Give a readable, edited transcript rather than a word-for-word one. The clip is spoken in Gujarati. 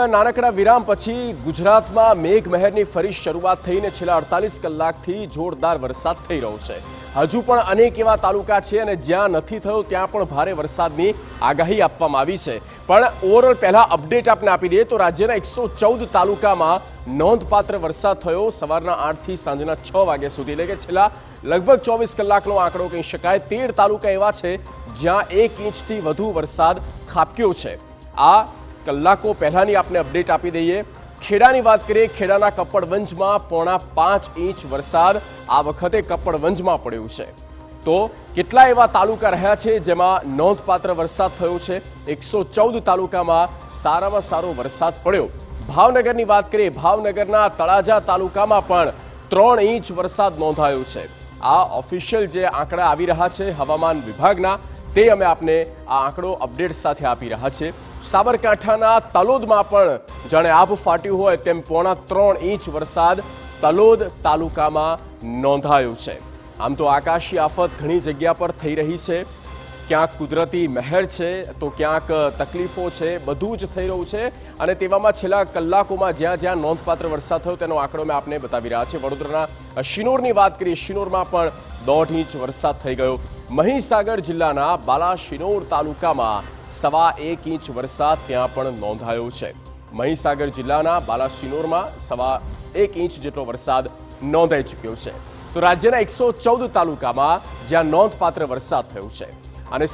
નાનકડા વિરામ પછી ગુજરાતમાં મેઘમહેરની ફરી શરૂઆત થઈને છેલ્લા 48 કલાકથી જોરદાર વરસાદ થઈ રહ્યો છે। હજુ પણ અનેક એવા તાલુકા છે અને જ્યાં નથી થયો ત્યાં પણ ભારે વરસાદની આગાહી આપવામાં આવી છે। પણ ઓવરઓલ પહેલા અપડેટ આપને આપી દઈએ તો રાજ્યના 114 તાલુકામાં નોંધપાત્ર વરસાદ થયો સવારના 8 થી સાંજના 6 વાગ્યા સુધી, એટલે કે છેલ્લા લગભગ 24 કલાકનો આંકડો કહી શકાય। 13 તાલુકા એવા છે જ્યાં 1 ઇંચથી વધુ વરસાદ ખાબક્યો છે। આ કલાકો પહેલાની આપને અપડેટ આપી દઈએ। ખેડાની વાત કરીએ, ખેડાના કપડવંજમાં 4.5 ઇંચ વરસાદ આ વખતે કપડવંજમાં પડ્યો છે। તો કેટલા એવા તાલુકા રહ્યા છે જેમાં નોંધપાત્ર વરસાદ થયો છે? 114 તાલુકામાં સારામાં સારો વરસાદ પડ્યો। ભાવનગરની વાત કરીએ, ભાવનગરના તળાજા તાલુકામાં પણ 3 ઇંચ વરસાદ નોંધાયો છે। આ ઓફિશિયલ જે આંકડા આવી રહ્યા છે હવામાન વિભાગના, તે અમે આપને આ આંકડો અપડેટ સાથે આપી રહ્યા છે। સાબરકાંઠાના તલોદમાં પણ જાણે આભ ફાટ્યું હોય તેમ 3.25 ઇંચ વરસાદ તલોદ તાલુકામાં નોંધાયો છે। આમ તો આકાશી આફત ઘણી જગ્યા પર થઈ રહી છે, ક્યાંક કુદરતી મહેર છે તો ક્યાંક તકલીફો છે, બધું જ થઈ રહ્યું છે। અને તેવામાં છેલ્લા કલાકોમાં જ્યાં જ્યાં નોંધપાત્ર વરસાદ થયો તેનો આંકડો મેં આપને બતાવી રહ્યા છે। વડોદરાના શિનોરની વાત કરીએ, શિનોરમાં પણ 1.5 ઇંચ વરસાદ થઈ ગયો। મહીસાગર જિલ્લાના બાલાશિનોર તાલુકામાં 1.25 ઇંચ વરસાદ ત્યાં પણ નોંધાયો છે। મહીસાગર જિલ્લાના બાલાશિનોરમાં 1.25 ઇંચ જેટલો વરસાદ નોંધાઈ ચૂક્યો છે। તો રાજ્યના 114 તાલુકામાં જ્યાં નોંધપાત્ર વરસાદ થયો છે અને